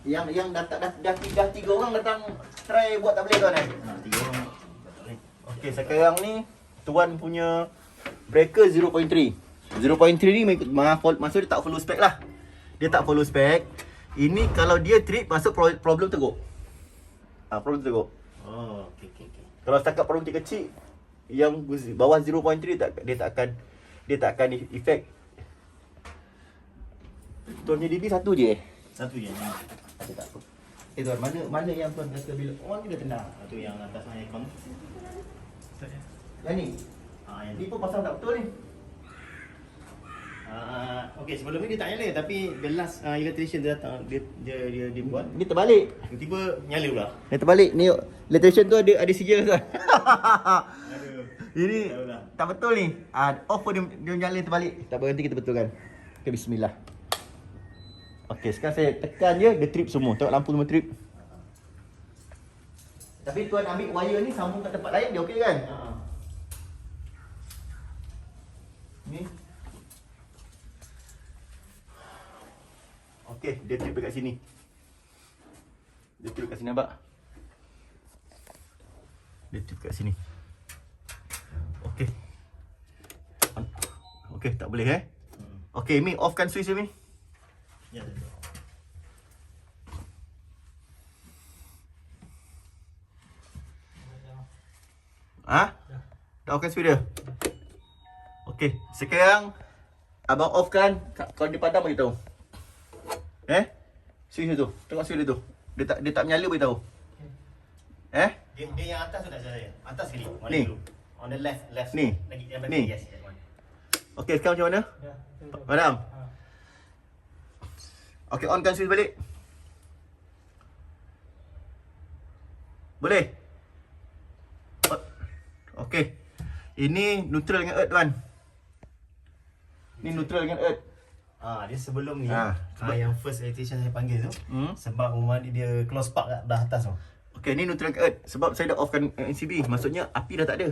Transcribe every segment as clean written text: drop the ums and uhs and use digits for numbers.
Yang dah 3 orang datang try buat tak boleh tuan eh? 3 orang tak boleh. Okey, sekarang ni tuan punya breaker 0.3. 0.3 ni maksud dia tak follow spec lah. Dia tak follow spec. Ini kalau dia trip masuk problem teruk. Problem teruk. Oh, okey. Kalau setakat problem kecil yang bawah 0.3 dia tak akan efek. Tuan punya DB satu je. Satu je. Ada tak apa. Tuan, mana yang tuan rasa bila on ni dah tenang? Satu yang atas aircon. Yang ni. Yang Ni pun pasal tak betul ni. Okey, sebelum ni dia tak nyala tapi the last electrician dia datang dia buat. Ni terbalik. Tiba-tiba nyala pula. Ni terbalik. Ni electrician tu ada sijil tuan. Aduh. Ini Tahu dah. tak betul ni. Off pun dia nyala terbalik. Tak apa, nanti kita betulkan. Okay, bismillah. Okey, sekarang saya tekan je, dia trip semua. Tengok lampu semua trip. Tapi tuan ambil wire ni sambung kat tempat lain, dia okey kan? Ni. Okey, dia trip dekat sini. Dia trip kat sini nampak? Dia trip kat sini. Okey. Okey, tak boleh eh? Okey, Mi, offkan switch dia, Mi. Ya, betul. Dah offkan switch dia? Okey, sekarang abang offkan, kalau dia padam bagi tahu. Switch dia tu. Tengok switch dia tu. Dia tak menyala bagi tahu. Dia yang atas tu tak saya. Atas sekali. Mana Ni. dulu? On the left. Ni. Lagi yang Ni. yes, that one. Okey, sekarang macam mana? Padam? Okey, onkan switch balik. Boleh? Okey. Ini neutral dengan earth tuan. Ni neutral dengan earth. Dia sebelum ni sebab- yang first electrician saya panggil tu sebab rumah dia close park kat belah atas tu. Okey, ni neutral dengan earth. Sebab saya dah offkan MCB. Maksudnya api dah tak ada.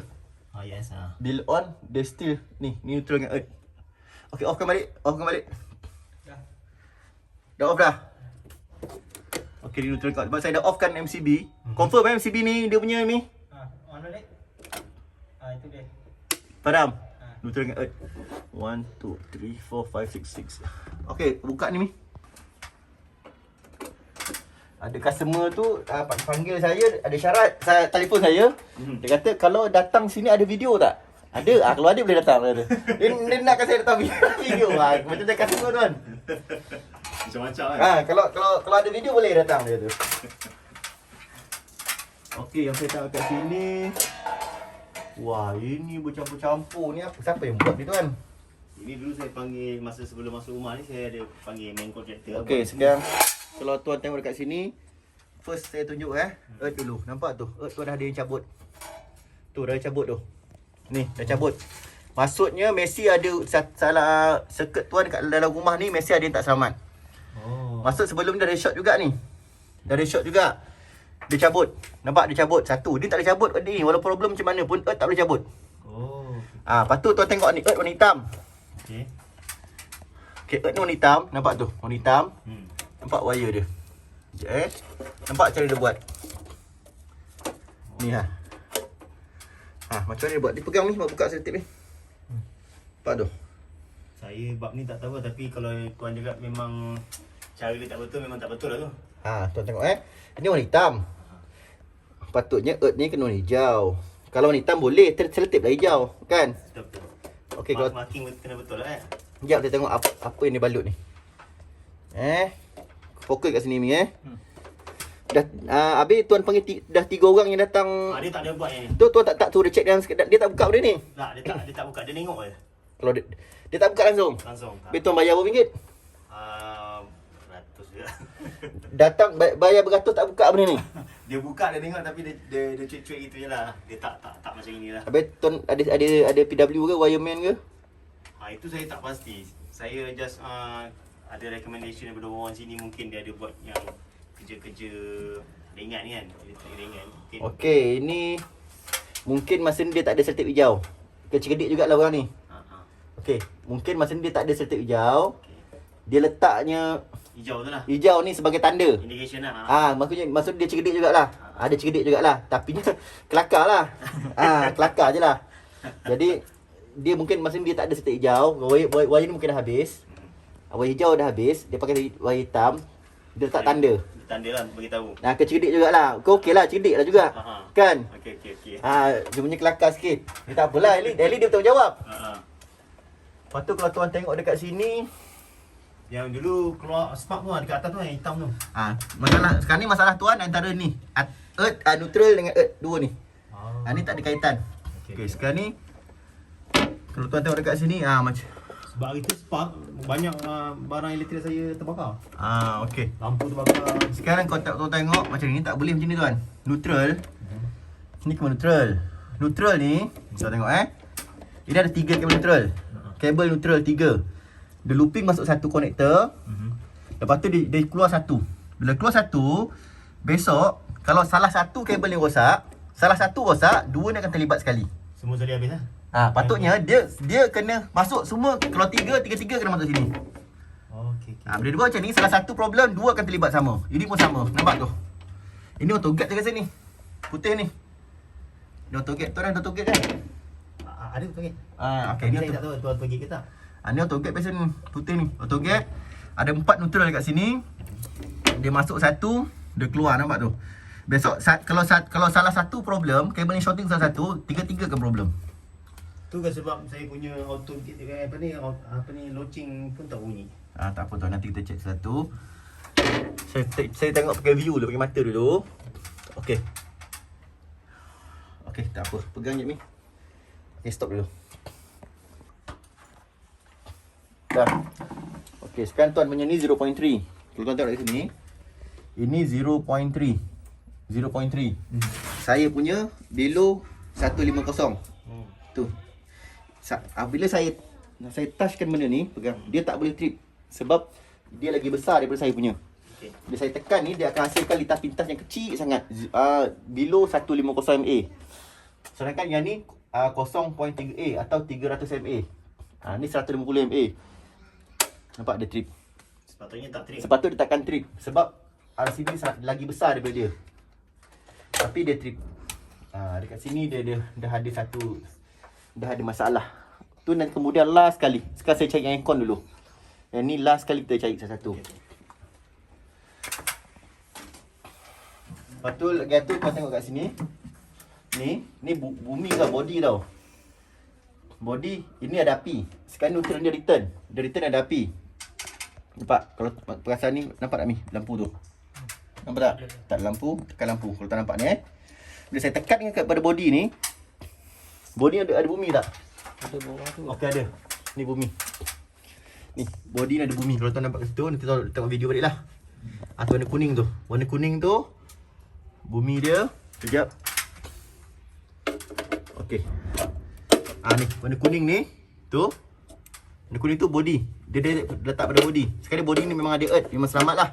Yes. Bila on, dia still ni neutral dengan earth. Okey, offkan balik. Dah off dah. Okey, dia neutral dengan earth. Sebab saya dah offkan MCB. Confirm MCB ni dia punya ni. On balik. Itu dia. Padam. Neutral dengan earth. 1, 2, 3, 4, 5, 6, 6. Okey, buka ni, Mi. Ada customer tu panggil saya, ada syarat, saya telefon saya. Dia kata kalau datang sini ada video tak? Ada. Kalau ada boleh datang dia. Dia nakkan saya datang video. Macam dia customer tuan. Macam-macam kan. Kalau ada video boleh datang dia tu. Okey, yang saya tengok kat sini. Wah, ini bercampur-campur ni apa? Siapa yang buat ni tuan? Ini dulu saya panggil masa sebelum masuk rumah ni saya ada panggil main contractor. Okey, sekarang kalau tuan tengok dekat sini, first saya tunjuk earth dulu. Nampak tu? Earth tu dah ada yang cabut. Tu dah cabut tu. Ni, dah cabut. Maksudnya Messi ada salah circuit tuan kat dalam rumah ni, Messi ada yang tak selamat. Maksud sebelum ni dah ada short juga ni. Dah ada short juga. Dia cabut. Nampak dia cabut. Satu, dia tak boleh cabut earth ni. Walaupun problem macam mana pun earth tak boleh cabut. Lepas tu tuan tengok ni, earth warna hitam. Okey. Okey, earth ni warna hitam. Nampak tu? Warna hitam. Nampak wire dia. Sekejap Nampak cara dia buat. Ni macam mana dia buat? Dia pegang ni, buka selotip ni. Nampak tu? Saya bab ni tak tahu tapi kalau tuan cakap memang cara dia tak betul memang tak betul lah tu. Tuan tengok Ini warna hitam. Patutnya earth ni kena warna hijau. Kalau warna hitam boleh, selotip lah hijau. Kan? Betul. Okey, kalau Marking kena betul lah kan. sekejap kita tengok apa yang dia balut ni. Fokus kat sini ni Dah habis tuan panggil dah 3 orang yang datang. Dia tak ada buat yang ni. Tu tuan tak suruh check dia tak buka benda ni. Tak, dia tak buka, dia tengok je. Kalau dia tak buka langsung. Langsung. Habis tuan bayar berapa ringgit? Beratus je. Datang bayar beratus tak buka benda ni. Dia buka, dia tengok tapi dia cuik-cuik itu je lah. Dia tak macam inilah. Habis tuan ada PW ke, wireman ke? Itu saya tak pasti. Saya just ada recommendation daripada orang sini mungkin dia ada buat yang kerja-kerja ringan ni kan. Ringan. Okey, ini mungkin masa ni dia tak ada selotip hijau. Kecil-kedik jugalah orang ni. Okey, mungkin masa ni dia tak ada selotip hijau. Dia letaknya Hijau tu lah. Hijau ni sebagai tanda. Indication lah. Maksud dia cerdik jugalah. Ada cerdik jugalah. Tapi dia kelakar lah. Kelakar je lah. Jadi dia mungkin masa ni dia tak ada setik hijau. Wire ni mungkin dah habis. Wire hijau dah habis. Dia pakai wire hitam. Dia letak tanda. Tanda lah bagi tahu. Cerdik jugalah. Kau okey lah, cerdik lah juga. Kan? Okey. Dia punya kelakar sikit. Dia tak apalah, Eli dia bertanggungjawab. Lepas tu kalau tuan tengok dekat sini, yang dulu keluar spark tu dekat atas tu yang hitam tu. masalah sekarang ni masalah tuan antara ni. Earth neutral dengan earth dua ni. Ni tak ada kaitan. Okey, sekarang ni kalau tuan tengok dekat sini macam Sebab hari tu spark banyak barang elektrik saya terbakar. okey. Lampu terbakar. Sekarang kau tuan tengok macam ni tak boleh macam ni tuan. Neutral. Ni kabel neutral. Neutral ni tuan tengok ini ada 3 kabel neutral. Kabel neutral 3. Dia looping masuk satu konektor. Lepas tu dia keluar satu. Bila keluar satu, besok kalau salah satu kabel ni rosak, dua ni akan terlibat sekali. Semua sekali habis lah. Patutnya dia kena masuk semua. Kalau tiga kena masuk sini. Okey. Bila dua macam ni, salah satu problem, dua akan terlibat sama. Ini pun sama. Nampak tu? Ini autogate saya rasa ni. Putih ni. Ini autogate tu kan? Autogate kan? Ada betul ke? Okey. Ni saya tak tahu tuan pergi ke tak. Ni autogate biasa ni. Putih ni. Autogate. Ada 4 neutral dekat sini. Dia masuk satu, dia keluar, nampak tu? Besok kalau salah satu problem, kabel ni shorting salah satu, tiga-tiga akan problem. Tu kan sebab saya punya auto apa ni launching pun tak bunyi. Tak apa tuan, nanti kita cek satu. Saya tengok pakai view dulu, pakai mata dulu. Okey. Okey, tak apa. Pegang je ni. Okey, stop dulu. Dah. Okey, sekarang tuan punya ni 0.3. Kalau tuan tengok kat sini, ini 0.3. 0.3. Saya punya below 150. Tu. Bila saya touchkan benda ni, pegang, dia tak boleh trip sebab dia lagi besar daripada saya punya. Okey. Bila saya tekan ni, dia akan hasilkan lintas-pintas yang kecil sangat, below 150 mA. Sedangkan yang ni 0.3A atau 300 mA. Ni 150 mA. Nampak dia trip. Sepatutnya tak trip. Sepatutnya dia takkan trip sebab RCD lagi besar daripada dia. Tapi dia trip. Dekat sini dia dah ada satu, dah ada masalah. Tu nanti kemudian last kali. Sekarang saya cari yang aircon dulu. Yang ni last kali kita cari satu-satu. Lepas tu lagi tu kau tengok kat sini. Ni bumi tau, body tau. Body ini ada api. Sekarang neutral dia return. Dia return ada api. Nampak? Kalau perasan ni nampak tak ni lampu tu? Nampak tak? Tak ada lampu, tekan lampu. Kalau tak nampak ni bila saya tekan kepada body ni, body ada bumi tak? Ada bawah tu. Okey, ada. Ni bumi. Ni body ni ada bumi. Kalau tuan nampak kat situ, nanti tuan tengok video balik lah. Tu warna kuning tu. Warna kuning tu bumi dia. Sekejap. Okey. Ni warna kuning ni tu. Warna kuning tu body. Dia letak pada body. Sekali body ni memang ada earth, memang selamat lah.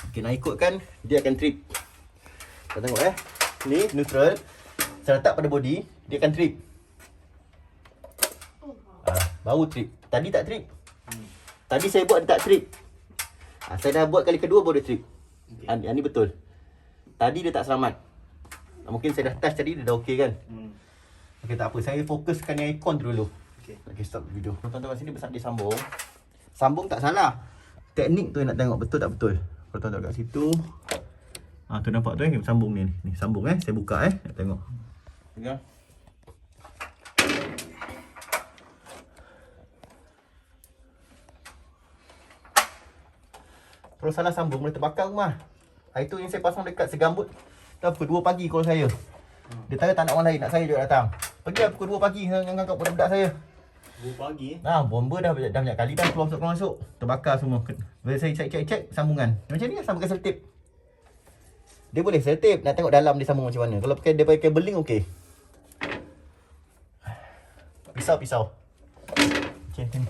Okey, nak ikutkan dia akan trip. Kita tengok ni neutral. Saya letak pada body, dia akan trip. Baru trip. Tadi tak trip. Tadi saya buat dia tak trip. Saya dah buat kali kedua baru dia trip. Okay. Ni betul. Tadi dia tak selamat. Mungkin saya dah touch tadi, dia dah okey kan? Okey, tak apa. Saya fokuskan yang aircon dulu. Okey, stop video. Tuan-tuan kat sini besar dia sambung. Sambung tak salah. Teknik tu yang nak tengok betul tak betul. Kalau tuan tengok kat situ. Tu nampak tu sambung ni. Ni sambung Saya buka nak tengok. Pegang. Kalau salah sambung boleh terbakar rumah. Itu yang saya pasang dekat segambut. Dah pukul 2 pagi call saya. Dia tak nak orang lain, nak saya juga datang. Pergi pukul 2 pagi ngangkat budak-budak saya. 2 pagi bomba dah banyak kali dah keluar masuk. Terbakar semua. Bila saya cek sambungan. Macam ni sambungkan selotip. Dia boleh selotip, nak tengok dalam dia sambung macam mana. Kalau dia pakai kabeling okey. Pisau. Okey, ni.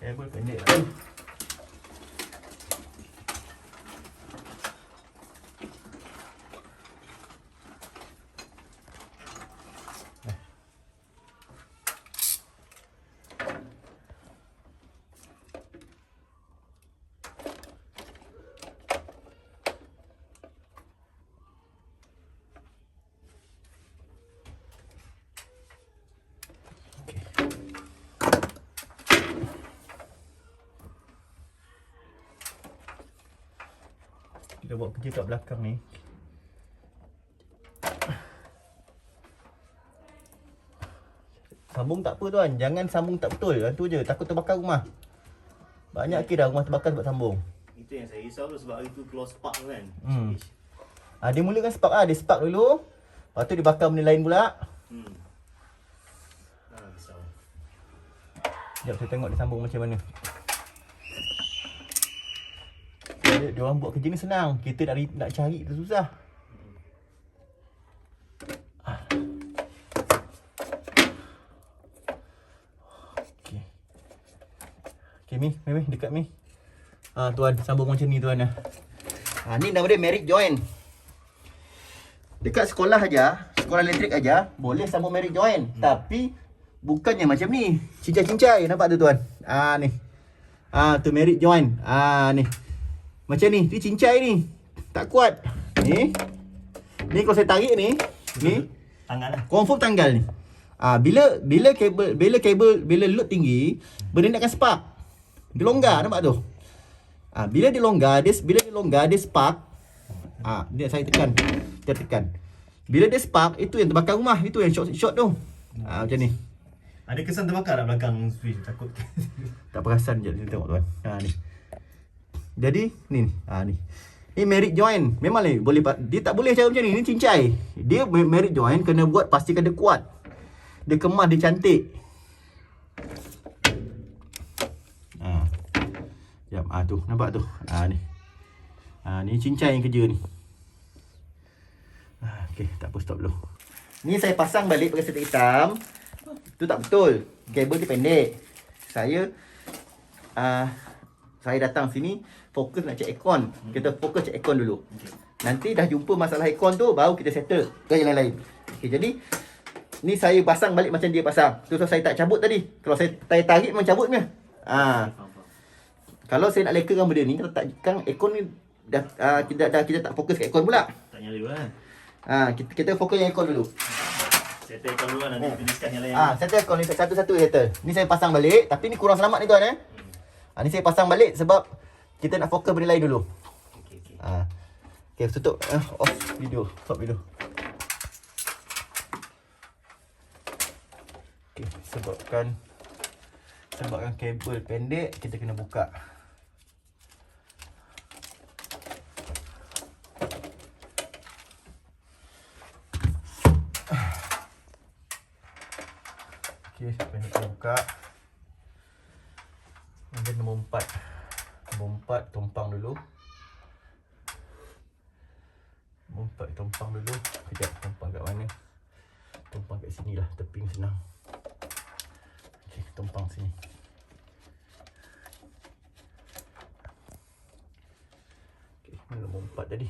Kabel pendek lah. Kita buat kerja kat belakang ni. Sambung tak apa tuan, jangan sambung tak betul. Tu je, takut terbakar rumah. Banyak dah rumah terbakar sebab sambung. Itu yang saya risau tu sebab hari tu keluar spark tu kan. Dia mulakan spark dia spark dulu. Lepas tu dia bakar benda lain pula. Risau. Sekejap saya tengok dia sambung macam mana. Dia orang buat kerja ni senang. Kita nak cari tu susah. Okay, Mi dekat Mi. Tuan, sambung macam ni tuan. Ni nama dia merit join. Dekat sekolah aja, sekolah elektrik aja boleh sambung merit join. Tapi bukannya macam ni. Cincai-cincai, nampak tu tuan? Ni. Tu merit join. Ni. Macam ni, cincai ni. Tak kuat. Ni kalau saya tarik ni, Tangan lah. confirm tanggal ni. Bila kabel load tinggi, benda ni akan spark. Dia longgar, nampak tu? Bila dia longgar, dia spark. Dia saya tekan. Kita tekan. Bila dia spark, itu yang terbakar rumah. Itu yang short tu. Macam ni. Ada kesan terbakar tak belakang switch? Takut. Tak perasan je, kita tengok tuan. Ni. Jadi, ni. Ni. Ni merit join. Memang ni boleh, dia tak boleh cara macam ni. Ni cincai. Dia merit join kena buat pastikan dia kuat. Dia kemas, dia cantik. Sekejap, tu, nampak tu. Ni. Ni cincai yang kerja ni. Okey, tak apa, stop dulu. Ni saya pasang balik pakai setek hitam. Tu tak betul. Kabel dia pendek. Saya datang sini fokus nak check aircon. Kita fokus check aircon dulu. Nanti dah jumpa masalah aircon tu, baru kita settle ke yang lain-lain. Okey, jadi ni saya pasang balik macam dia pasang. Tu saya tak cabut tadi. Kalau saya tarik memang cabut punya. Kalau saya nak lekarkan benda ni, kita takkan aircon ni dah kita tak fokus kat aircon pula. Tak nyala dulu kan? Kita fokus yang aircon dulu. Settle aircon dulu lah, nanti kita discuss yang lain. Settle aircon ni satu-satu settle. Ni saya pasang balik, tapi ni kurang selamat ni tuan ni saya pasang balik sebab kita nak fokus benda lain dulu. Okey, tutup off video, stop video. Okey, sebabkan kabel pendek, kita kena buka. Okey, kita buka. Kemudian nombor 4 tumpang dulu. Nombor 4 tumpang dulu. Kejap, tumpang kat mana? Tumpang kat sini lah, teping senang. Okey, tumpang sini. Okey, mana nombor 4 tadi?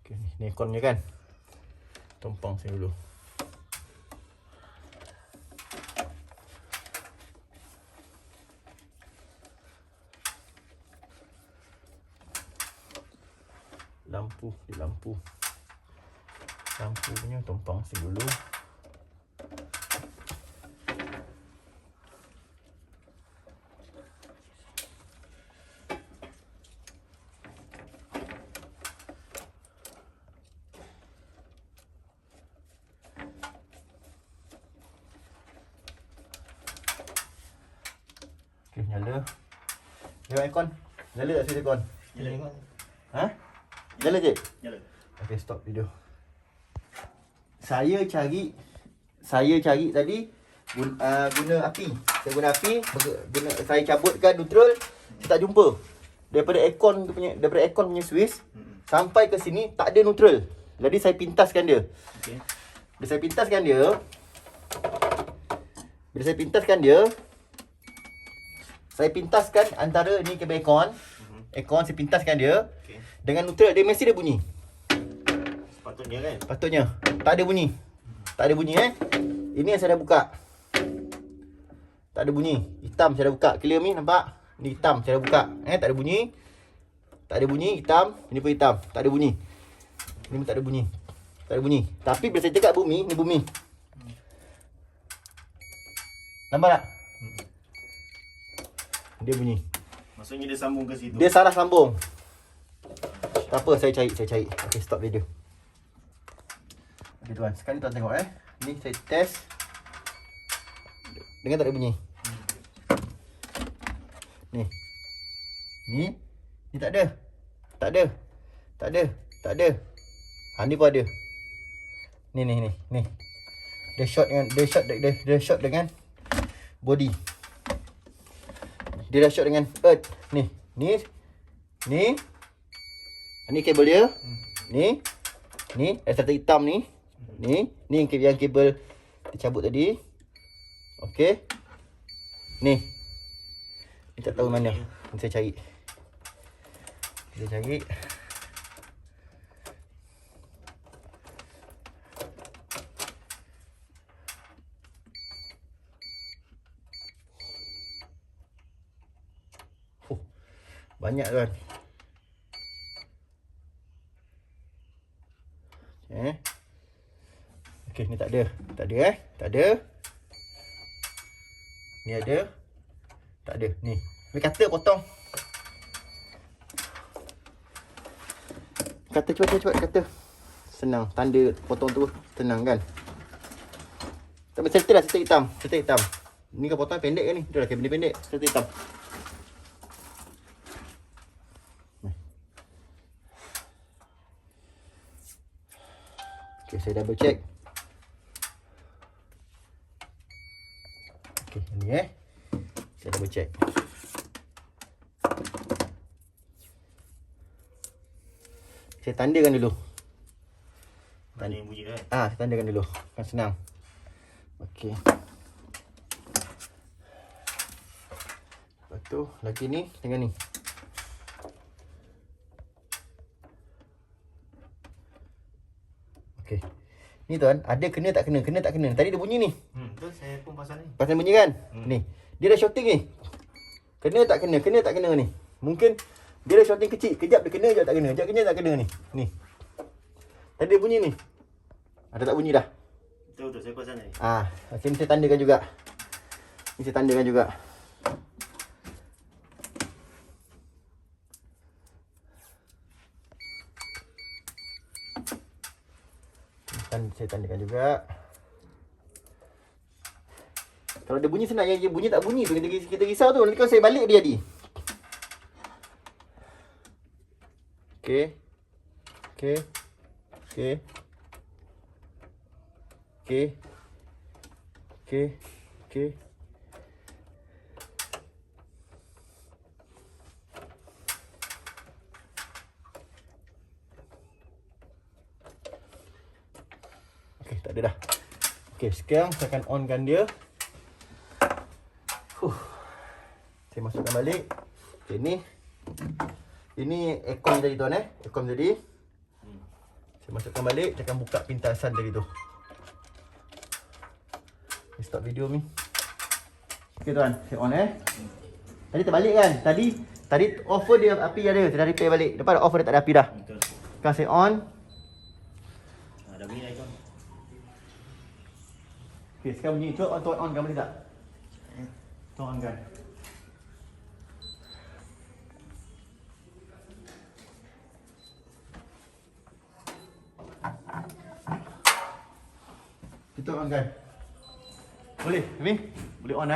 Okey, ni airconnya kan? Tumpang sini dulu. Lampu punya tumpang sini dulu. Okey, nyala. Tengok aircon. Nyala tak switch aircon? Nyala. Nyala je? Nyala. Okey, stop video. Saya cari tadi guna api. Saya guna api, saya cabutkan neutral, saya tak jumpa. Daripada aircon punya switch sampai ke sini tak ada neutral. Jadi saya pintaskan dia. Okey. Bila saya pintaskan antara ni kabel aircon. Aircon saya pintaskan dia. Okey. Dengan neutral dia mesti ada bunyi. Patutnya kan? Patutnya. Tak ada bunyi. Ini yang saya dah buka. Tak ada bunyi. Hitam saya dah buka. Clear ni nampak? Ni hitam saya dah buka. Tak ada bunyi. Hitam. Ini pun hitam. Tak ada bunyi. Ini pun tak ada bunyi. Tapi bila saya tekan bumi, ni bumi. Nampak tak? dia bunyi. Maksudnya dia sambung ke situ. Dia salah sambung. Tak apa, saya cari. Okey, stop video. Okey tuan, sekarang tuan tengok Ni saya test. Dengar tak ada bunyi? Ni. Ni tak ada. Tak ada. Ni pun ada. Ni. Dia shot dengan body. Dia dah shot dengan earth. Ni kabel dia. Ni ada satu hitam ni. Ni yang kabel dicabut tadi. Okey. Ni tak tahu mana. Ni saya cari. Banyak kan. Okey, ni tak ada. Tak ada. Ni ada. Tak ada. Ni. Ni kata potong. Kata cepat kata. Senang. Tanda potong tu senang kan. Tak settle lah settle hitam. Ni kan potong pendek kan ni. Itulah kabel pendek. Settle hitam. Okay, saya double check. Okay, ni saya double check. Saya tandakan dulu. Mana yang bunyi kan? Saya tandakan dulu. Kan senang. Okey. Lepas tu lagi ni dengan ni. Okey. Ni tuan, ada kena tak kena? Kena tak kena? Tadi dia bunyi ni. Betul, saya pun pasal ni. Pasal bunyi kan? Ni. Dia dah shorting ni. Kena tak kena? Kena tak kena ni? Mungkin dia dah shorting kecil. Kejap dia kena, kejap tak kena. Kejap kena, tak kena ni. Ni. Tadi dia bunyi ni. Ada tak bunyi dah? Betul, saya pasal ni. Okey, ni saya tandakan juga. Saya tandakan juga. Kalau dia bunyi senang, yang bunyi tak bunyi tu kita risau tu. Nanti kalau saya balik dia jadi. Okey. Okey, tak ada dah. Okey, sekarang saya akan onkan dia. Saya masukkan balik. Okey, ni. Ini aircon tadi tuan aircon tadi. Saya masukkan balik, saya akan buka pintasan tadi tu. Stop video ni. Okey tuan, saya on Tadi terbalik kan? Tadi offer dia api ada, saya dah repair balik. Lepas offer dia tak ada api dah. Betul. Sekarang saya on. Dah bunyi dah ikon. Okey, sekarang bunyi. Cuba tuan on kan boleh tak? Tuan on kan. Kita on kan. Boleh, ni? Boleh on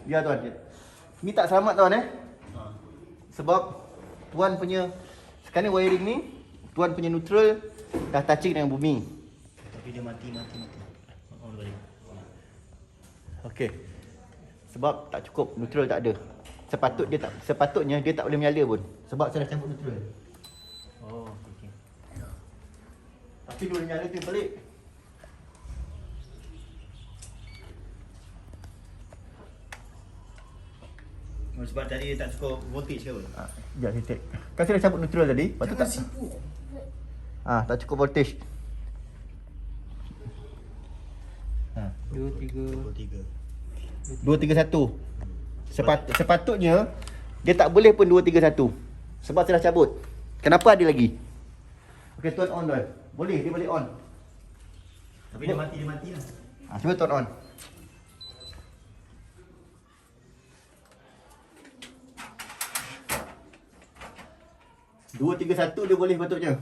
Biar tuan. Ni tak selamat tuan Sebab tuan punya sekarang ni wiring ni, tuan punya neutral dah touching dengan bumi. Tapi dia mati. On balik. Okey. Sebab tak cukup, neutral tak ada. Sepatutnya dia tak boleh menyala pun. Sebab saya dah cabut neutral. Oh, okey. Tapi dia boleh menyala tu yang pelik. Sebab tadi dia tak cukup voltage ke apa? Sekejap saya check. Kan saya dah cabut neutral tadi. Lepas tu tak tak cukup voltage. 231. Sepatutnya dia tak boleh pun 231. Sebab saya dah cabut. Kenapa ada lagi? Okey, tuan on tuan. Boleh, dia boleh on. Tapi dia mati lah. Cuba tuan on. 2, 3, 1 dia boleh patutnya.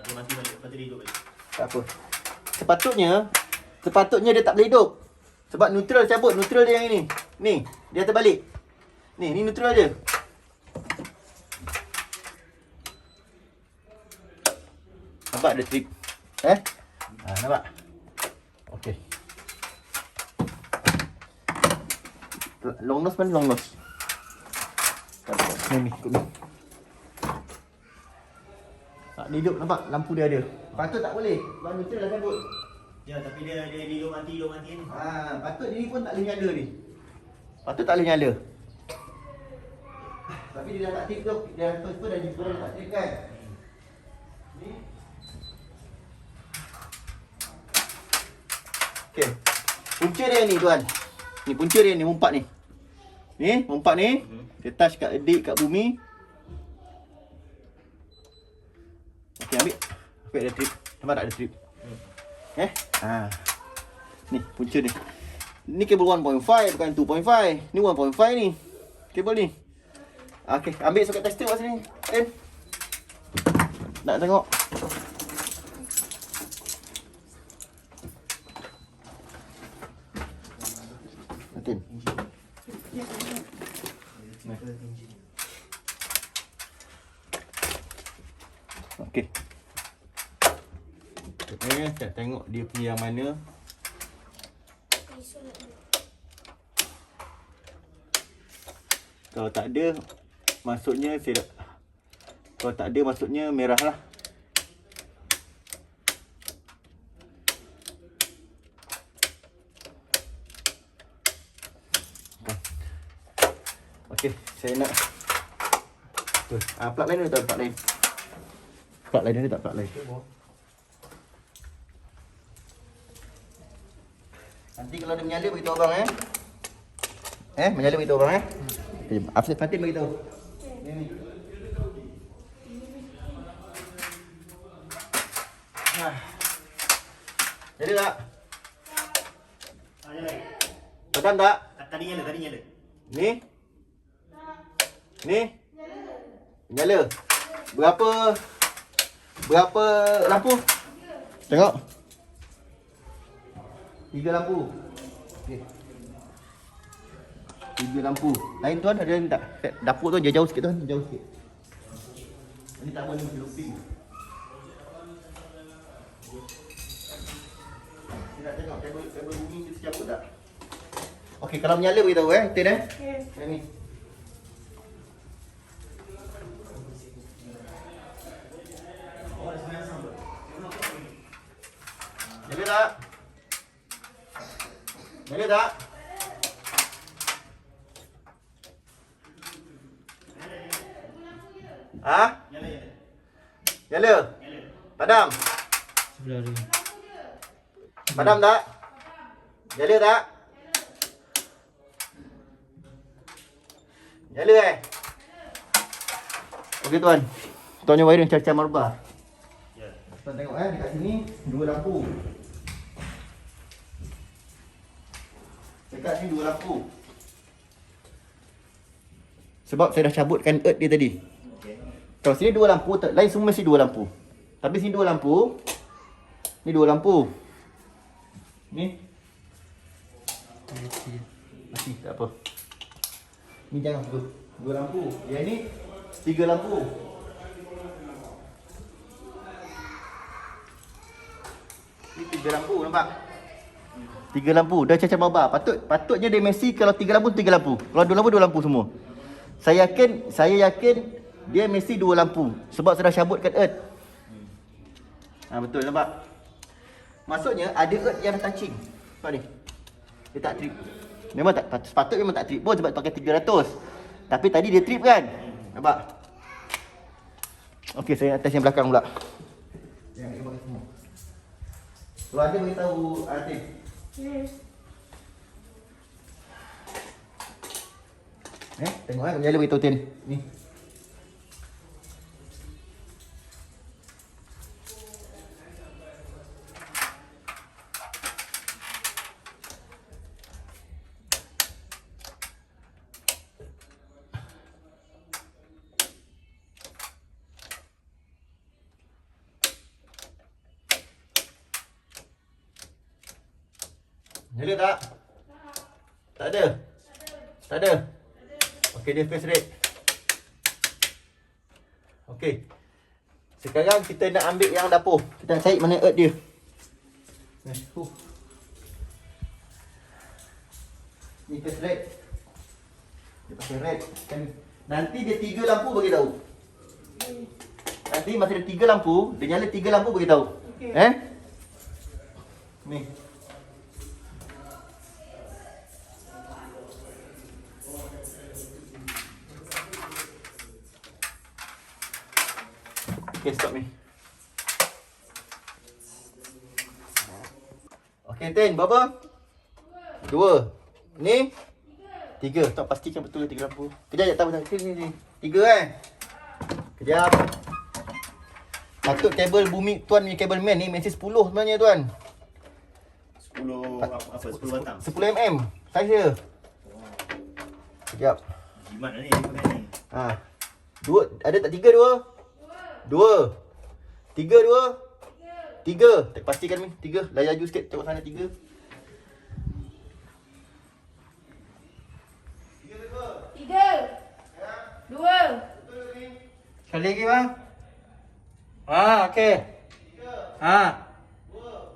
Dia mati balik. Lepas tu dia hidup balik. Tak apa. Sepatutnya dia tak boleh hidup. Sebab neutral cabut. Neutral dia yang ini. Ni, dia terbalik. Ni neutral dia. Nampak ada trip. Nampak? Okey. Long nose mana long nose? Ni, ikut ni. Tak hidup, nampak? Lampu dia ada. Patut tak boleh. Sebab neutral dah cabut. Ya, tapi dia hidup mati ni. Patut dia ni pun tak boleh nyala ni. Patut tak boleh nyala. Tapi dia dah tak trip tu. Dia first dah jumpa dah tak trip kan. Ni. Okey. Punca dia ni tuan. Ni punca dia ni mumpat ni. Ni, mumpat ni. Dia touch kat adik kat bumi. Okey, ambil. Ambil ada trip. Nampak tak ada trip? Ni punca dia. Ni kabel 1.5 bukan 2.5. Ni 1.5 ni. Kabel ni. Okey, ambil soket tester kat sini. Nak tengok. Atin. Okey. Kita tengok dia punya yang mana. Kalau tak ada, maksudnya kalau tak ada, maksudnya merah lah. Okey, saya nak plug lain atau plug lain? Plug lain ni tak plug lain. Nanti kalau dia menyala beritahu abang menyala beritahu abang Afsir Fatin beritahu. Ni. Jadi tak? Padam tak? Tadi nyala. Ni? Ni? Nyala. Berapa lampu? Tengok. 3 lampu. Okey. 3 lampu. Lain tuan ada yang tak? Dapur tu jauh sikit tuan, jauh sikit. Ini tak boleh looping. Kita nak tengok kabel bumi kita cabut tak? Okey, kalau menyala beritahu Tin Okey. Ni. Nyala tak? Nyala tak? Nyala? Padam? Sebelah ni. Padam tak? Nyala tak? Nyala Okey tuan. Tuannya wiring macam marbah. Ya. Tuan tengok dekat sini 2 lampu. Dekat sini 2 lampu. Sebab saya dah cabutkan earth dia tadi. Okey. Kalau sini 2 lampu, lain semua mesti 2 lampu. Tapi sini 2 lampu. Ni 2 lampu. Ni. Masih tak apa. Ni jangan tu. 2 lampu. Yang ni 3 lampu. Ni 3 lampu nampak? 3 lampu. Dah macam mabah. Patutnya dia mesti kalau 3 lampu 3 lampu. Kalau 2 lampu 2 lampu semua. Saya yakin dia mesti 2 lampu sebab saya dah cabutkan earth. Betul nampak? Maksudnya ada earth yang dah touching. Nampak ni? Dia tak trip. Memang tak sepatutnya memang tak trip pun sebab pakai 300. Tapi tadi dia trip kan? Nampak? Okey, saya atas yang belakang pula. Yang ni bagi semua. Kalau ada beritahu Atif. Tengok menyala beritahu Tin. Ni. Nyala tak? Tak ada? Tak ada? Okey, dia face rate. Okey. Sekarang kita nak ambil yang dapur. Kita nak cari mana earth dia. Ni face rate. Dia pakai red. Nanti dia 3 lampu bagi tahu. Nanti masa dia 3 lampu, dia nyala 3 lampu bagi tahu. Okay. Ni. Okay, stop ni. Okay, Tin, berapa? 2. Ni? 3. Tak pastikan betul 3 lampu. Kejap, tak apa. Ni. 3 Kejap. Patut kabel bumi tuan ni, kabel main ni mesti 10 sebenarnya tuan. 10 batang. 10 mm. Saiz dia. Kejap. Jimat ni dia pakai ni. Ha. 2, ada tak 3 2? 2. 3 2. 3. Tak pastikan ni 3. Layar laju sikit tengok sana 3. 3 2 Sekali lagi bang. Okey.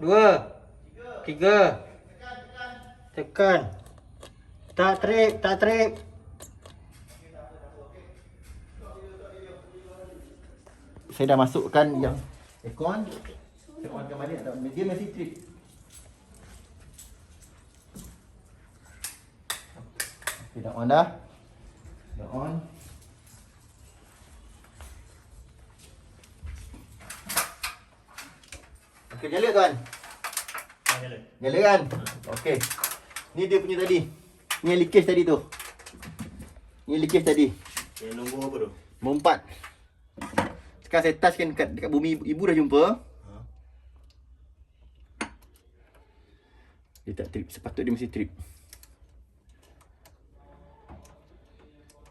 2 3 tekan. Tak trip. Saya dah masukkan yang aircon. Saya onkan balik tak? Dia mesti trip. Okey, dah on dah. Dah on. Okey, nyala tuan. Nyala. Nyala kan? Okey. Ni dia punya tadi. Ni yang leakage tadi tu. Ni leakage tadi. Yang nombor apa tu? Nombor 4. Sekarang saya touchkan dekat bumi ibu dah jumpa. Dia tak trip. Sepatutnya dia mesti trip.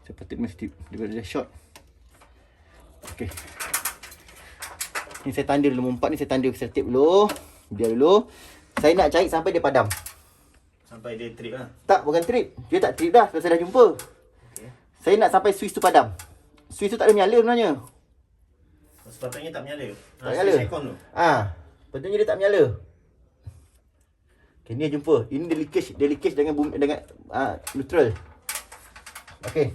Sepatutnya dia mesti trip. Dia dah short. Okey. Ni saya tanda dulu. Nombor 4 ni saya tanda. Saya tip dulu. Biar dulu. Saya nak cari sampai dia padam. Sampai dia trip lah. Tak, bukan trip. Dia tak trip dah. Saya dah jumpa. Okay. Saya nak sampai switch tu padam. Switch tu tak ada menyala sebenarnya. Sepatutnya tak menyala. Tak menyala. Aircon tu. Betulnya dia tak menyala. Okay, ni jumpa. Ini dia leakage dengan neutral. Okey.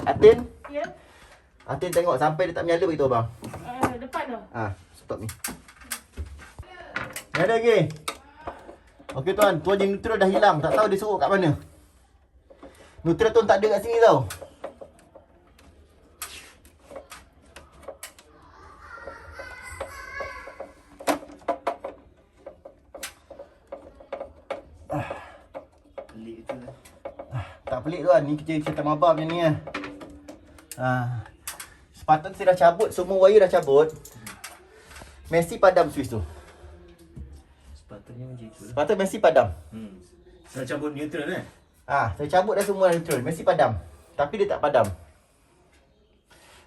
Atin. Ya. Atin tengok sampai dia tak menyala beritahu abang. Depan tu. Stop ni. Ni ada lagi. Okey tuan, tuan yang neutral dah hilang. Tak tahu dia suruh kat mana. Neutral tuan tak ada kat sini tau. Pelik tu lah. Tak pelik tuan, ni kerja cerita mabab macam ni lah. Sepatutnya saya dah cabut, semua wire dah cabut. Mesti padam switch tu. Sepatutnya macam itu lah. Sepatutnya mesti padam. Saya cabut neutral eh? Saya cabut dah semua neutral, mesti padam. Tapi dia tak padam.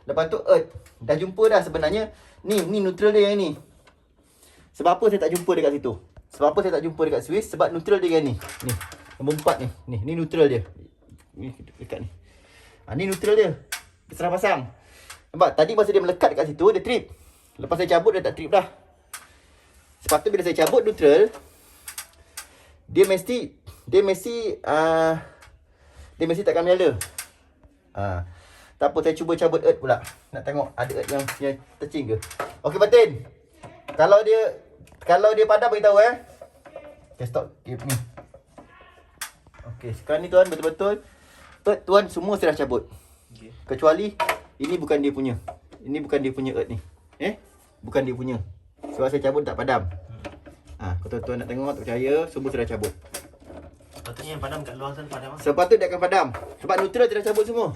Lepas tu earth, dah jumpa dah sebenarnya. Ni neutral dia yang ni. Sebab apa saya tak jumpa dekat situ? Sebab apa saya tak jumpa dekat switch? Sebab neutral dia yang ni. Ni, nombor 4 ni. Ni neutral dia. Ni dekat ni. Ni neutral dia. Dia serah pasang. Nampak? Tadi masa dia melekat dekat situ, dia trip. Lepas saya cabut, dia tak trip dah. Sepatutnya bila saya cabut neutral, dia mesti takkan menyala. Tak apa, saya cuba cabut earth pula. Nak tengok ada earth yang tercing ke. Okey Batin. Kalau dia padam beritahu Okay, stop game ni. Okey, sekarang ni tuan betul-betul earth tuan semua saya dah cabut. Okay. Kecuali ini bukan dia punya. Ini bukan dia punya earth ni. Bukan dia punya. Sebab saya cabut tak padam. Kalau tuan-tuan nak tengok, tak percaya, semua saya dah cabut. Sepatutnya yang padam kat luar sana padam lah. Sepatutnya dia akan padam. Sebab neutral dia dah cabut semua.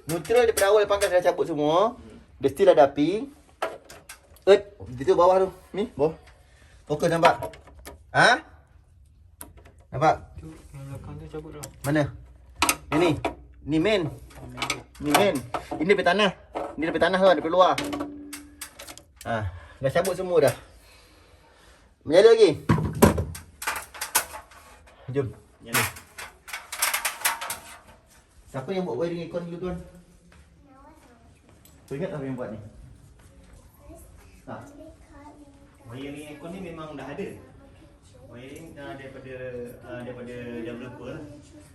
Neutral daripada awal pangkat saya dah cabut semua. Dia still ada api. Earth, di tu bawah tu. Ni, bawah. Fokus nampak? Nampak? Yang belakang tu cabut dah. Mana? Yang ni. Ni main. Ni main. Ini daripada tanah. Ini daripada tanah tuan, daripada luar. Dah cabut semua dah. Menyala lagi. Jom. Nyala. Siapa yang buat wiring aircon dulu tuan? Kau ingat apa yang buat ni? Ha. Wiring aircon ni memang dah ada. Wiring daripada developer lah.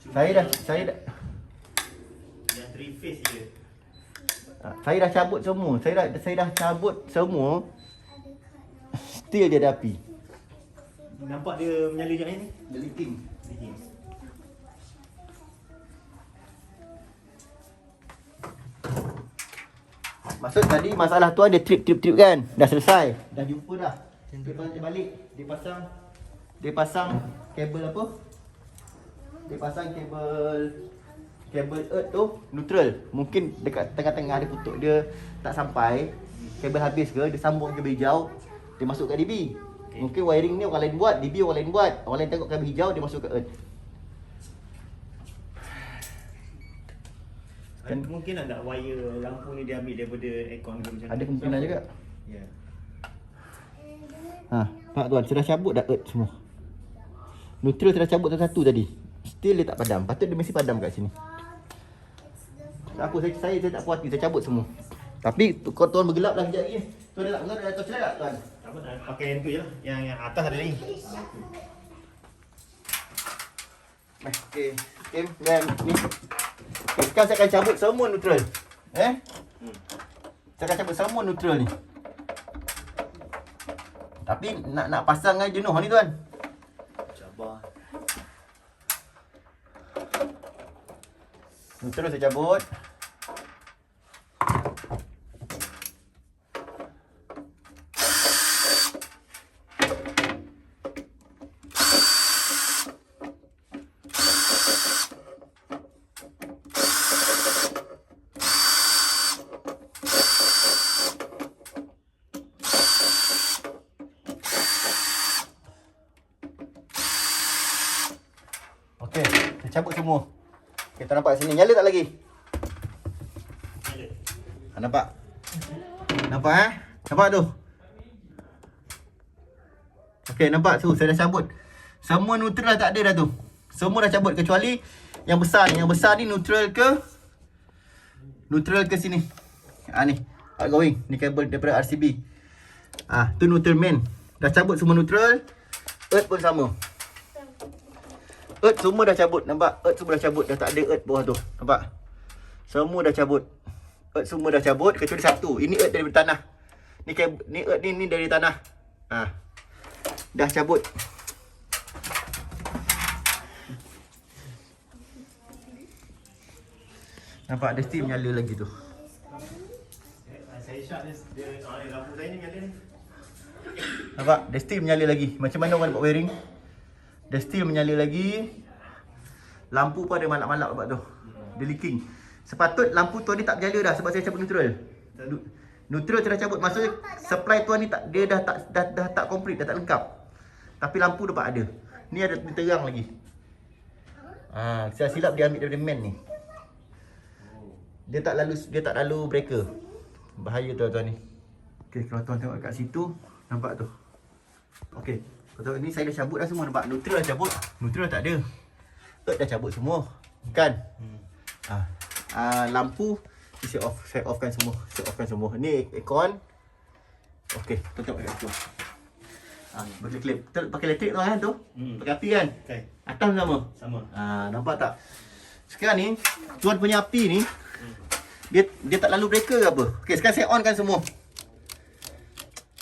Cuma Saya dah yang 3 phase je. saya dah cabut semua. Saya dah cabut semua. Still dia ada api. Nampak dia menyala je ni? Dia leaking. Maksud tadi masalah tu ada trip kan? Dah selesai. Dah jumpa dah. Dia balik. Dia pasang kabel apa? Dia pasang kabel earth tu neutral. Mungkin dekat tengah-tengah dia putuk dia tak sampai. Kabel habis ke, dia sambung kabel hijau, dia masuk kat DB. Okay. Mungkin wiring ni orang lain buat, DB orang lain buat. Orang lain tengok kabel hijau, dia masuk ke earth. Kan mungkin tak wire lampu ni dia ambil daripada aircon ke macam Ada kemungkinan juga. Ya. Ha, nampak tuan, saya dah cabut dah earth semua. Neutral saya dah cabut satu-satu tadi. Still dia tak padam. Patut dia mesti padam kat sini. Tak apa, saya tak puas hati, saya cabut semua. Tapi kalau tuan bergelap dah kejap lagi. Tuan dah nak torch light tak tuan? Tak apa, pakai yang tu je lah. Yang atas ada lagi. Okey, dan ni. Okay, sekarang saya akan cabut semua neutral. Saya akan cabut semua neutral ni. Tapi nak pasang kan jenuh ni tuan. Sabar. Neutral saya cabut. Okey, saya cabut semua. Kita nampak sini nyala tak lagi? Nyala. Nampak? Nampak Nampak tu? Okey, nampak tu saya dah cabut. Semua neutral tak ada dah tu. Semua dah cabut kecuali yang besar ni. Yang besar ni neutral ke sini. Ni outgoing. Ni kabel daripada RCB. Tu neutral main. Dah cabut semua neutral. Earth pun sama. Earth semua dah cabut. Nampak? Earth semua dah cabut. Dah tak ada earth bawah tu. Nampak? Semua dah cabut. Earth semua dah cabut kecuali satu. Ini earth dari tanah. Ni earth ni dari tanah. Dah cabut. Nampak ada steam nyala lagi tu. Saya shot dia lampu saya ni nyala ni. Nampak? Dia steam menyala lagi. Macam mana orang buat wiring? Dia steam menyala lagi. Lampu pun ada malap-malap nampak tu. Dia leaking. Sepatut lampu tuan ni tak berjala dah sebab saya cabut neutral. Neutral saya dah cabut. Maksudnya supply tuan ni dia dah tak complete, dah tak lengkap. Tapi lampu dapat ada. Ni ada terang lagi. Saya silap dia ambil daripada main ni. Dia tak lalu breaker. Bahaya tuan-tuan ni. Okey, kalau tuan tengok kat situ, nampak tu. Okey, kalau ni saya dah cabut dah semua, nampak neutral dah cabut. Neutral tak ada. Earth dah cabut semua. Kan? Lampu saya offkan semua. Ni aircon. Okey, tuan tengok kat situ. Pakai klip. Pakai elektrik tu kan tu? Pakai api kan? Okay. Atas sama. Sama. Nampak tak? Sekarang ni tuan punya api ni dia tak lalu breaker ke apa? Okey, sekarang saya onkan semua.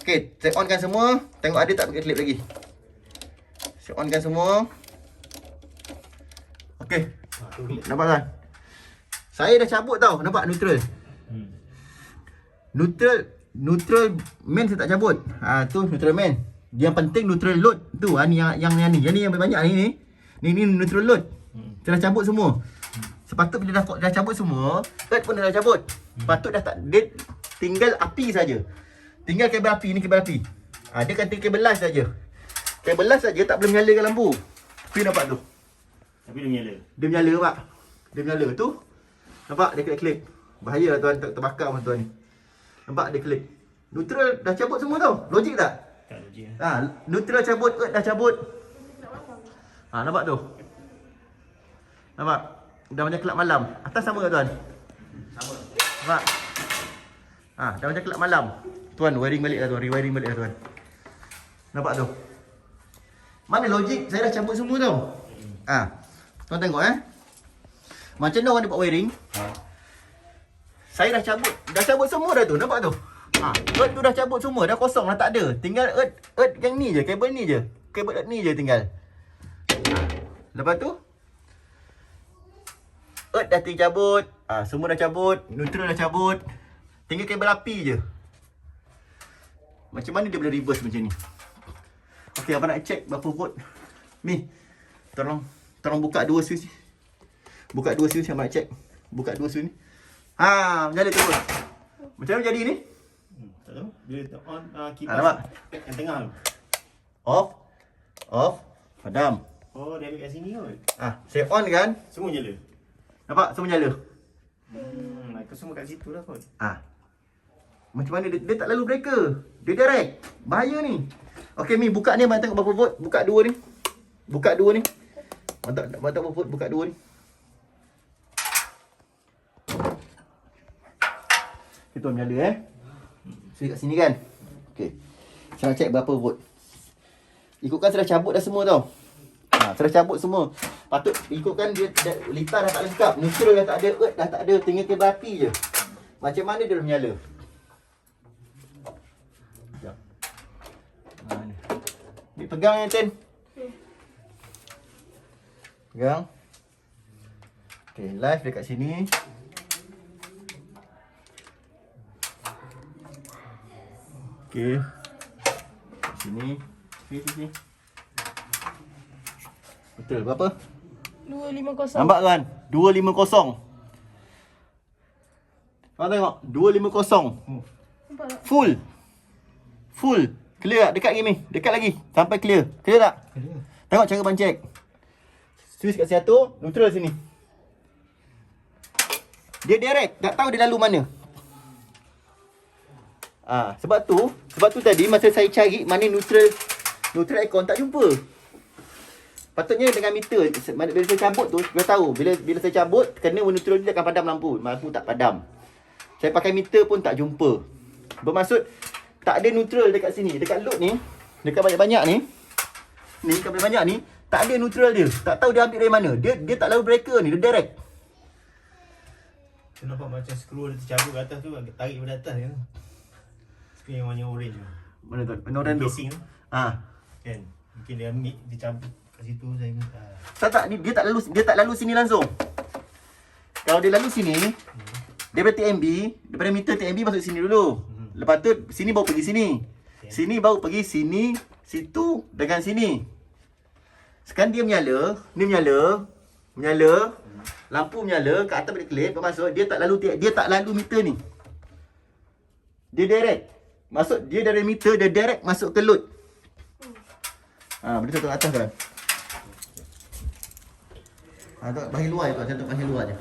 Okey, saya onkan semua. Tengok ada tak pakai klip lagi. Saya onkan semua. Okey. Nampak kan? Saya dah cabut tau. Nampak neutral. Neutral main saya tak cabut. Tu neutral main. Yang penting neutral load tu. Ni yang ni. Yang ni yang banyak ni. Ni neutral load. Saya dah cabut semua. Sepatut bila dah cabut semua, earth pun dah cabut. Patut dah tak, dia tinggal api saja. Tinggal kabel api, ni kabel api. Dia kan tinggal kabel las saja. Kabel las saja tak boleh menyalakan lampu. Tapi nampak tu. Tapi dia menyala. Dia menyala pak. Dia menyala tu. Nampak dia klip. Bahaya lah tuan, terbakar pun tuan ni. Nampak dia klip. Neutral dah cabut semua tau. Logik tak? Tak logik. Neutral cabut, earth dah cabut. Nampak tu? Nampak? Dah macam kelab malam. Atas sama ke tuan? Sama. Nampak? Dah macam kelab malam. Tuan, wiring balik lah tuan. Rewiring balik lah tuan. Nampak tu? Mana logik? Saya dah cabut semua tau. Tuan tengok Macam mana orang dia buat wiring? Saya dah cabut semua dah tu. Nampak tu? Earth tu dah cabut semua. Dah kosong, dah tak ada. Tinggal earth yang ni je. Kabel ni je. Kabel earth ni je tinggal. Lepas tu earth dah cabut. Semua dah cabut. Neutral dah cabut. Tinggal kabel api je. Macam mana dia boleh reverse macam ni? Okey, abang nak check berapa volt. Ni. Tolong buka dua switch. Buka dua switch, abang nak check. Buka dua switch ni. Menyala terus. Macam mana jadi ni? Tak tahu. Bila on kipas nampak? yang tengah tu. Off. Padam. Oh, dia ambil kat sini kot. Saya on kan? Semua nyala. Nampak? Semua nyala. Aku semua kat situ lah kot. Macam mana dia tak lalu breaker. Dia direct. Bahaya ni. Okey, Mi buka ni, abang tengok berapa volt. Buka dua ni. Abang tak berapa volt, buka dua ni. Kita menyala So kat sini kan. Okey. Saya nak check berapa volt. Ikutkan saya dah cabut dah semua tau. Saya dah cabut semua. Patut ikutkan dia litar dah tak lengkap. Neutral dah tak ada, earth dah tak ada, tinggal kabel api je. Macam mana dia menyala? Sekejap. Ni pegang yang Ten. Pegang. Okey, live dekat sini. Okey. Sini. Sini. Betul, berapa? 250. Nampak kan? 250. Kau tengok, 250. Nampak tak? Full. Clear tak? Dekat lagi ni. Dekat lagi. Sampai clear. Clear tak? Tengok cara abang check. Switch kat satu, neutral sini. Dia direct, tak tahu dia lalu mana. Sebab tu tadi masa saya cari mana neutral aircon tak jumpa. Patutnya dengan meter bila saya cabut tu dah tahu bila saya cabut kena neutral dia akan padam lampu tak padam. Saya pakai meter pun tak jumpa. Bermaksud tak ada neutral dekat sini, dekat load ni, dekat banyak-banyak ni. Ni dekat banyak ni tak ada neutral dia. Tak tahu dia ambil dari mana. Dia tak lalu breaker ni, dia direct. Tu nampak macam skru dia tercabut ke atas tu, tarik pada atas je. Skru yang warna orange tu. Mana tu? Warna orange tu. Casing tu. Kan. Mungkin dia ambil, dia cabut kat situ saya Tak, dia tak lalu sini langsung. Kalau dia lalu sini, daripada TMB, daripada meter TMB masuk sini dulu. Lepas tu sini baru pergi sini. Sini baru pergi sini, situ dengan sini. Sekarang dia menyala, ni menyala. Lampu menyala kat atas balik klip, bermaksud dia tak lalu meter ni. Dia direct. Maksud dia dari meter dia direct masuk ke load. Boleh tengok atas kan. Tengok bahagian luar je tuan, tengok bahagian luar je.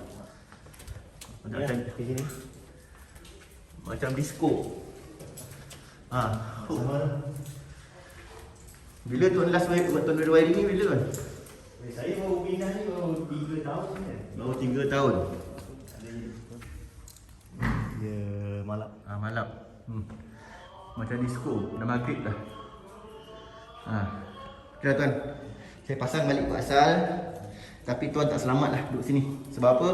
Di sini. Macam disco. Bila tuan last buat tuan wiring ni bila tuan? Saya baru pindah ni baru 3 tahun kan. Baru 3 tahun. Ya, malap. Malam. Macam disco, dah maghrib dah. Okay tuan. Saya pasang balik ke asal. Tapi tuan tak selamat lah duduk sini. Sebab apa?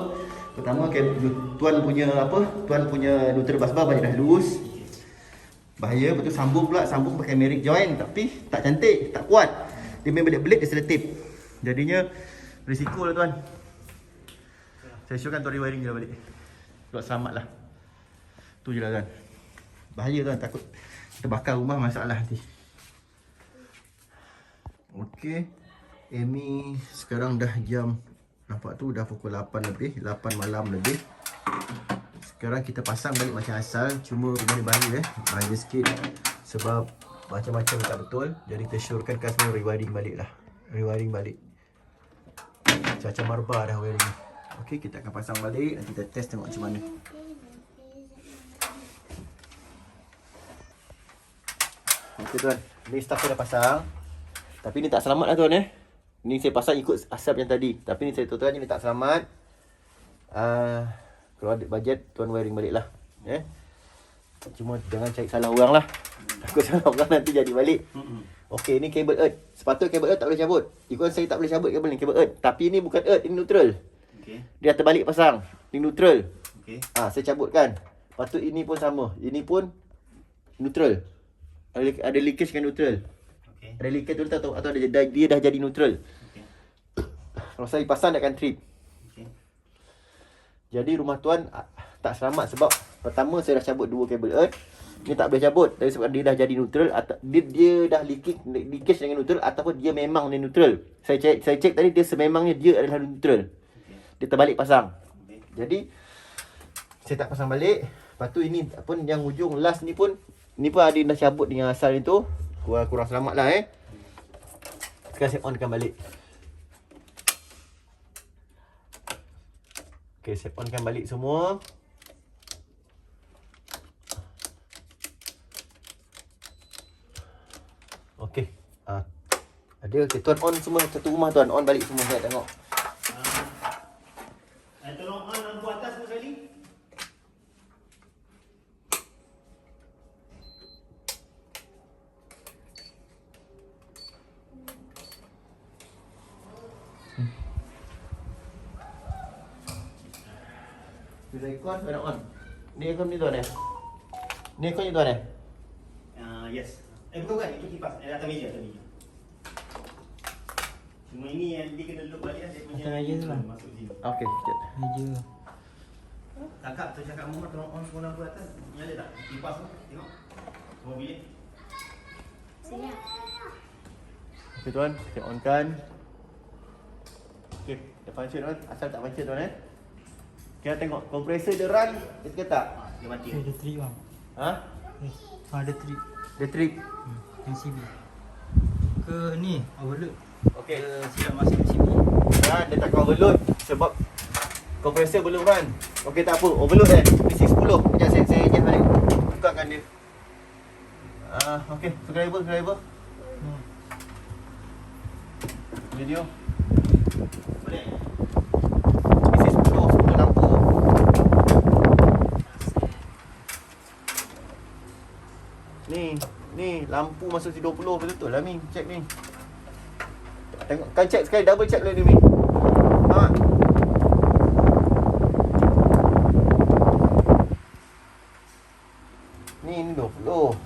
Pertama tuan punya neutral bus bar banyak dah loose. Bahaya, betul sambung pakai merit joint tapi tak cantik, tak kuat. Dia main belit-belit, dia selotip. Jadinya risiko lah tuan. Saya syorkan tuan rewiring je lah balik. Tuan selamat lah. Tu je lah tuan. Bahaya tuan, takut terbakar rumah, masalah nanti. Okey. Amy sekarang dah jam, nampak tu dah pukul 8 lebih, 8 malam lebih. Sekarang kita pasang balik macam asal. Cuma rumah ni bahaya bahaya sikit. Sebab macam-macam tak betul. Jadi kita syorkan semua rewiring balik lah. Rewiring balik. Macam marba dah wiring ni. Okey, kita akan pasang balik. Nanti kita test tengok macam mana. Okey tuan, ni staff dah pasang. Tapi ni tak selamat lah tuan Ni saya pasang ikut asap yang tadi. Tapi ni saya total ni tak selamat. Kalau ada bajet, tuan wiring balik lah. Cuma jangan cari salah orang lah. Takut salah orang nanti jadi balik. Okey, ni kabel earth. Sepatutnya kabel earth tak boleh cabut. Ikut saya tak boleh cabut kabel ni, kabel earth. Tapi ni bukan earth, ini neutral. Okey. Dia terbalik pasang. Ni neutral. Okey. Saya cabutkan. Patut ini pun sama. Ini pun neutral. Ada leakage kan neutral. Okey. Ada leakage tu atau dia dah jadi neutral. Okey. Kalau saya pasang dia akan trip. Okey. Jadi rumah tuan tak selamat sebab pertama saya dah cabut 2 kabel earth. Ni tak boleh cabut dari sebab dia dah jadi neutral atau dia dah leakage dengan neutral ataupun dia memang dia neutral. Saya cek tadi dia sememangnya dia adalah neutral. Dia terbalik pasang. Jadi saya tak pasang balik. Lepas tu ini pun yang hujung last ni pun ada dah cabut dengan asal itu. Kurang selamat lah Sekarang saya onkan balik. Okay, saya onkan balik semua. Okey. Ada tuan on semua satu rumah tuan. On balik semua saya tengok. Tolong on lampu atas pun sekali. Bila aircon mana on? Ni aircon ni tuan Ni aircon ni tuan Yes. Bukan, itu kipas. Atas meja, Cuma ini yang dia kena look balik lah. Dia punya Atas meja tu lah. masuk sini. Okey, sekejap. Meja. Kakak tu cakap Muhammad tolong on semua lampu atas. Nyala tak? Kipas tu, tengok. Semua bilik. Okey tuan, saya onkan. Okey, dah pancit tuan. Asal tak pancit tuan Kita tengok kompresor dia run ke tak? Dia mati. Ada trip bang. Ha? Ada trip. Dia trip. MCB. Ke ni overload. Okey. Silap masuk MCB. Dia tak overload sebab kompresor belum run. Okey tak apa, overload PC 10. Sekejap saya adjust balik. Bukakan dia. Okey, subscriber. Video. Boleh? PC 10 lampu. Ni lampu masuk 20 betul lah ni. Check ni. Tengok kan check sekali double check dulu ni. Ni 20.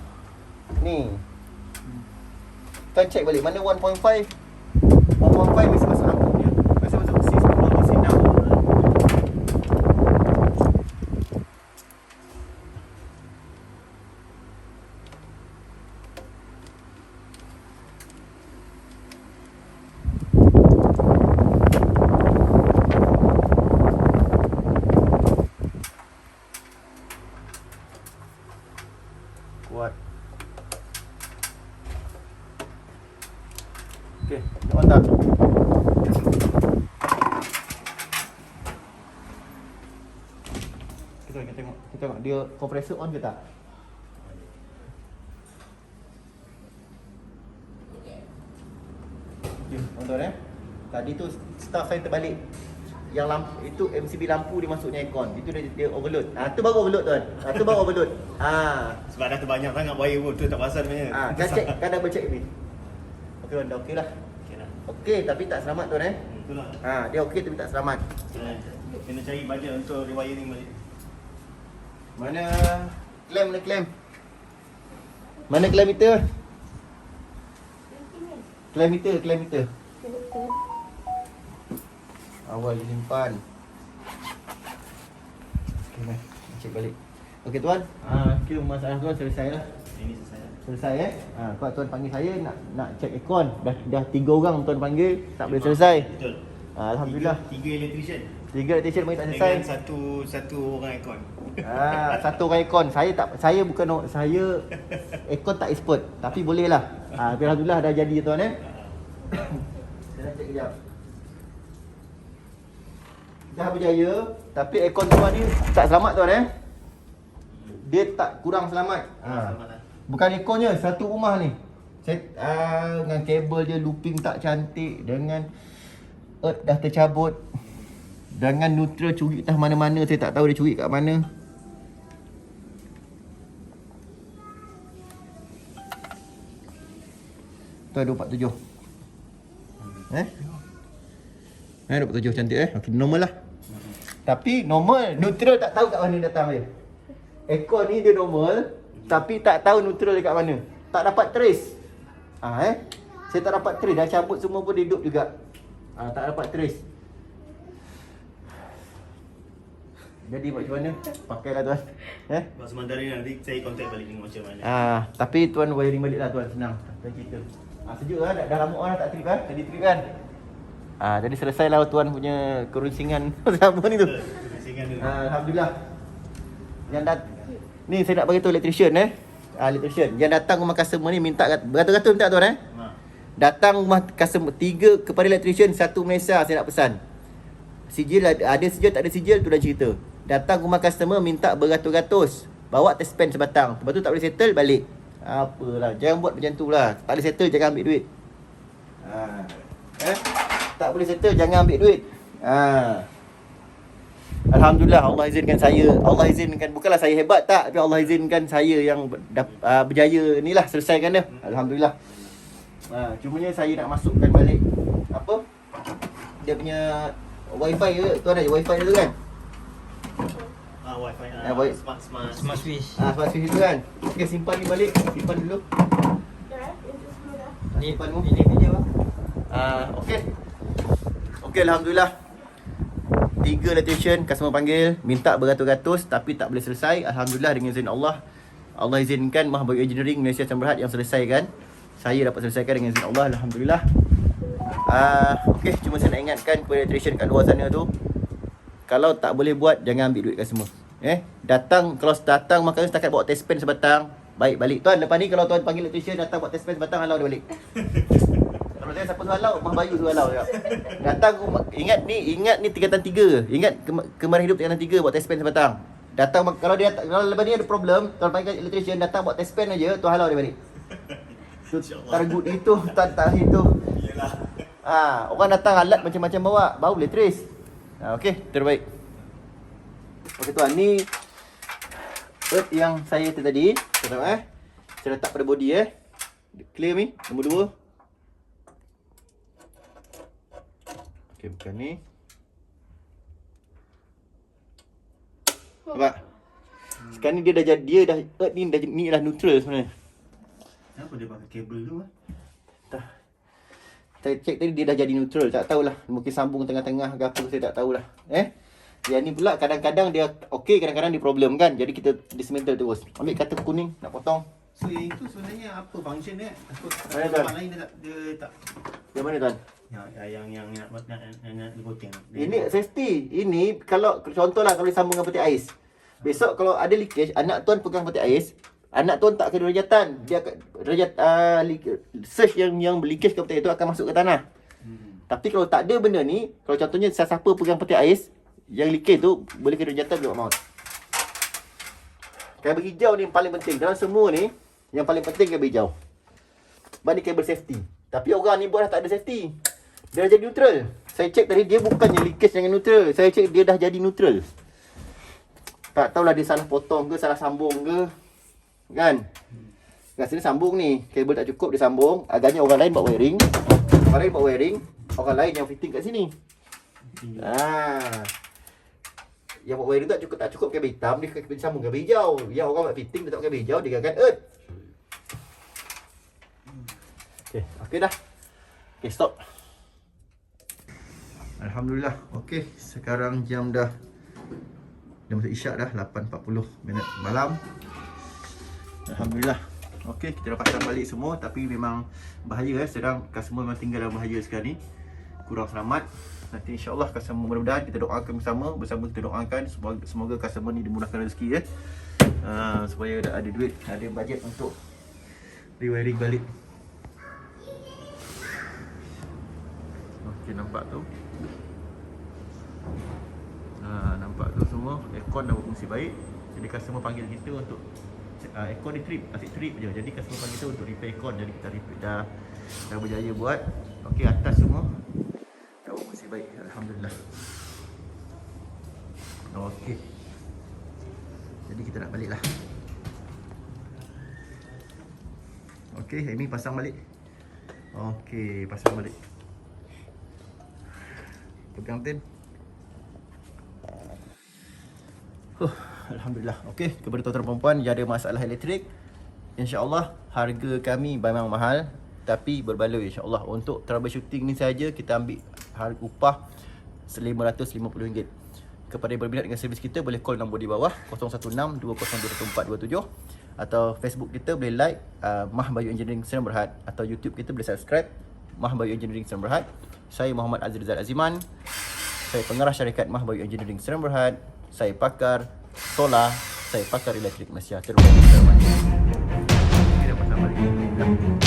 Ni. Kan check balik mana 1.5. 1.5 mesti masuk lampu dia. Mesti masuk PC 10 mesti 6. Kuat. Okey, on tak? Kita tengok dia kompresor on ke tak? Okey, tuan Tadi tu staff saya terbalik. Yang lampu itu MCB lampu dia masuknya aircon. Itu dia overload. Tu baru overload tuan. Tu baru overload. Sebab dah terbanyak sangat wire pun tu tak pasal sebenarnya. Kan check, kan double check ni. Okey tuan, dah okey lah. Okey lah. Okey tapi tak selamat tuan Itulah. Dia okey tapi tak selamat. Kena cari bajet untuk rewiring balik. Mana klem Mana klem meter? Klem meter. Awal disimpan. Okey, mari cek balik. Okey tuan, kira masalah tuan selesai lah. Ini selesai. Selesai Kuat tuan panggil saya nak cek aircon. Dah 3 orang tuan panggil, tak boleh selesai. Betul. Alhamdulillah. 3 electrician. 3 electrician mari tak selesai. Dengan satu orang aircon. Satu orang aircon. Saya bukan saya aircon tak expert tapi boleh lah. Tapi alhamdulillah dah jadi tuan Saya nak cek kejap. Dah berjaya tapi aircon tuan ni tak selamat tuan Dia tak kurang selamat. Selamat lah. Bukan airconnya, satu rumah ni. Dengan kabel dia looping tak cantik, dengan earth dah tercabut, dengan neutral curi entah mana-mana, saya tak tahu dia curi kat mana. Tu ada 47. 27 cantik okey, normal lah. Tapi normal, neutral tak tahu kat mana datang dia. Aircon ni dia normal, tapi tak tahu neutral dia kat mana. Tak dapat trace. Saya tak dapat trace, dah cabut semua pun dia hidup juga. Tak dapat trace. Jadi macam mana? Pakailah tuan. Sebab sementara ni nanti saya contact balik dengan macam mana. Tapi tuan wiring balik lah tuan, senang. Tuan cerita. Sejuk lah, dah lama orang tak trip kan? Tadi trip kan? Jadi selesai lah tuan punya kerunsingan apa ni tu. Alhamdulillah. Ni saya nak bagi tu electrician electrician. Yang datang rumah customer ni minta beratus-ratus minta tuan Datang rumah customer 3 kepada electrician, 1 Malaysia saya nak pesan. Sijil ada sijil, tak ada sijil tu dah cerita. Datang rumah customer minta beratus-ratus, bawa test pen sebatang. Lepas tu tak boleh settle balik. Apalah, jangan buat macam tu lah. Tak boleh settle jangan ambil duit. Tak boleh settle jangan ambil duit. Alhamdulillah Allah izinkan saya. Allah izinkan, bukanlah saya hebat tak, tapi Allah izinkan saya yang berjaya ni lah selesaikan dia. Alhamdulillah. Cumanya saya nak masukkan balik apa? Dia punya wifi ke? Tuan ada wifi tu kan? Wifi Smart switch. Smart switch tu kan? Okey, simpan ni balik. Simpan dulu. Ni Simpan dulu. ini video Okey. Okey, alhamdulillah. 3 electrician customer panggil, minta beratus-ratus tapi tak boleh selesai. Alhamdulillah dengan izin Allah. Allah izinkan Mahbub Engineering Malaysia Sdn Bhd yang selesaikan. Saya dapat selesaikan dengan izin Allah, alhamdulillah. Okey, cuma saya nak ingatkan kepada electrician kat luar sana tu, kalau tak boleh buat jangan ambil duit customer. Datang, kalau datang makan setakat bawa test pen sebatang, baik balik. Tuan, lepas ni kalau tuan panggil electrician datang bawa test pen sebatang, halau dia balik. Kalau saya siapa suruh halau, Mah Bayu suruh halau juga. Datang ingat ni tingkatan 3. Ingat kemarin hidup tingkatan 3 buat test pen sebatang. Datang kalau lepas ni ada problem, tuan panggil electrician datang buat test pen aja, tuan halau dia balik. Targut itu, tak itu. Iyalah. Orang datang alat macam-macam bawa, baru boleh trace. Okey, terbaik. Okey tuan, ni earth yang saya tadi. Tengok saya letak pada body clear ni, nombor 2. Okey, bukan ni. Nampak? Sekarang ni dia dah earth ni dah neutral sebenarnya. Kenapa dia pakai kabel tu? Saya cek tadi dia dah jadi neutral. Tak tahulah, mungkin sambung tengah-tengah ke apa, saya tak tahulah. Yang ni pula kadang-kadang dia okey, kadang-kadang dia problem kan. Jadi kita dismantle terus. Ambil katil kuning nak potong. So yang itu sebenarnya apa function dia? Mana tuan? Lain dia tak. Yang mana tuan? Yang nak dipotong. Ini safety. Ini kalau contohlah kalau disambung dengan peti ais. Besok kalau ada leakage, anak tuan pegang peti ais, anak tuan tak kena rejatan. Dia akan rejat search yang leakage ke peti ais tu akan masuk ke tanah. Tapi kalau tak ada benda ni, kalau contohnya siapa pegang peti ais yang leakage tu, boleh kena rejatan juga maut. Kabel hijau ni yang paling penting. Dalam semua ni, yang paling penting kabel hijau. Sebab ni kabel safety. Tapi orang ni buat dah tak ada safety. Dia dah jadi neutral. Saya cek tadi dia bukannya leakage dengan neutral. Saya cek dia dah jadi neutral. Tak tahulah dia salah potong ke, salah sambung ke. Kan? Kat sini sambung ni. Kabel tak cukup dia sambung. Agaknya orang lain buat wiring. Orang lain buat wiring. Orang lain yang fitting kat sini. Yang buat wiring tak cukup kabel hitam, dia sambung kabel hijau. Yang orang buat fitting dia tak kabel hijau, dia gagal earth. Okey dah. Okey, stop. Alhamdulillah. Okey, sekarang jam dah masuk isyak dah, 8.40 minit malam. Alhamdulillah. Okey, kita dah pasang balik semua, tapi memang bahaya sedang customer memang tinggal dalam bahaya sekarang ni. Kurang selamat. Nanti insya-Allah customer, mudah-mudahan kita doakan bersama kita doakan semoga customer ni dimudahkan rezeki supaya ada duit, ada bajet untuk rewiring balik. Okey, nampak tu. Nampak tu semua aircon dah berfungsi baik. Jadi customer panggil kita untuk aircon dia trip, asyik trip je. Jadi customer panggil kita untuk repair aircon. Jadi kita repair dah berjaya buat. Okey, atas semua dah masih baik, alhamdulillah. Okey. Jadi kita nak balik lah. Okey, Amy pasang balik. Okey, pasang balik. Pegang tin. Alhamdulillah. Okey, kepada tuan-tuan perempuan yang ada masalah elektrik, insya-Allah harga kami memang mahal tapi berbaloi insya-Allah. Untuk troubleshooting ni saja kita ambil harga upah RM550. Kepada yang berminat dengan servis kita boleh call nombor di bawah 016-2021-427 atau Facebook kita boleh like Mah Bayu Engineering Sdn Bhd atau YouTube kita boleh subscribe Mah Bayu Engineering Sdn Bhd. Saya Muhammad Azri Zal Aziman. Saya pengarah syarikat Mah Bayu Engineering Sdn Bhd. Saya pakar solar, saya pakar elektrik Malaysia. Terima kasih. Kita pasang balik.